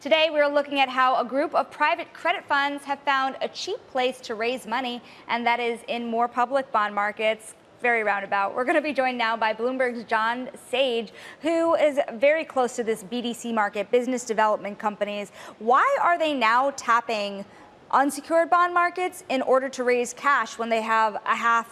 Today, we're looking at how a group of private credit funds have found a cheap place to raise money, and that is in more public bond markets. Very roundabout. We're going to be joined now by Bloomberg's John Sage, who is very close to this BDC market, business development companies. Why are they now tapping unsecured bond markets in order to raise cash when they have a $500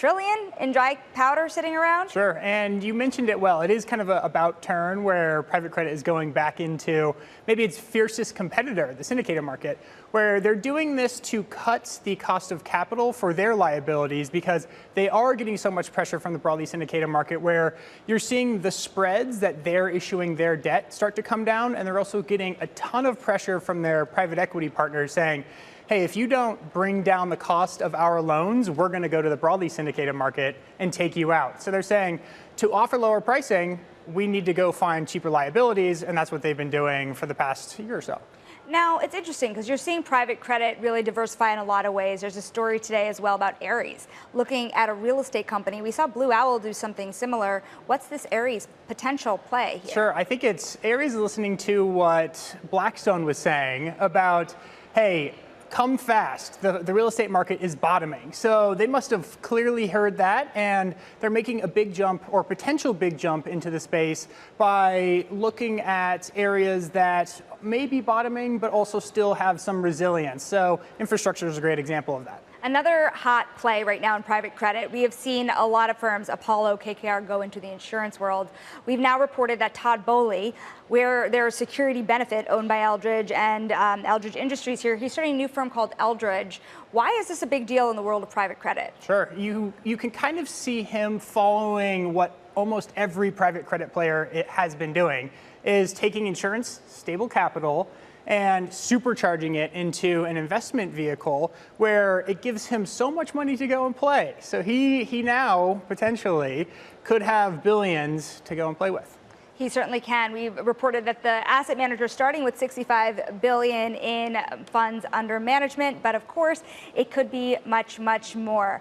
billion in dry powder sitting around? Sure, and you mentioned it well. It is kind of a about turn where private credit is going back into maybe its fiercest competitor, the syndicated market, where they're doing this to cut the cost of capital for their liabilities because they are getting so much pressure from the broadly syndicated market where you're seeing the spreads that they're issuing their debt start to come down, and they're also getting a ton of pressure from their private equity partners saying, hey, if you don't bring down the cost of our loans, we're going to go to the broadly syndicated market and take you out. So they're saying to offer lower pricing, we need to go find cheaper liabilities, and that's what they've been doing for the past year or so. Now, it's interesting because you're seeing private credit really diversify in a lot of ways. There's a story today as well about Ares looking at a real estate company. We saw Blue Owl do something similar. What's this Ares potential play here? Sure, I think it's Ares listening to what Blackstone was saying about, hey, come fast. The real estate market is bottoming. So they must have clearly heard that, and they're making a big jump or potential big jump into the space by looking at areas that may be bottoming but also still have some resilience. So infrastructure is a great example of that. Another hot play right now in private credit, we have seen a lot of firms, Apollo, KKR, go into the insurance world. We've now reported that Todd Boehly, where there's security benefit owned by Eldridge and Eldridge Industries here, he's starting a new firm called Eldridge. Why is this a big deal in the world of private credit? Sure. You can kind of see him following what almost every private credit player has been doing, is taking insurance, stable capital, and supercharging it into an investment vehicle where it gives him so much money to go and play. So he now potentially could have billions to go and play with. He certainly can. We've reported that the asset manager is starting with $65 billion in funds under management, but of course, it could be much, much more.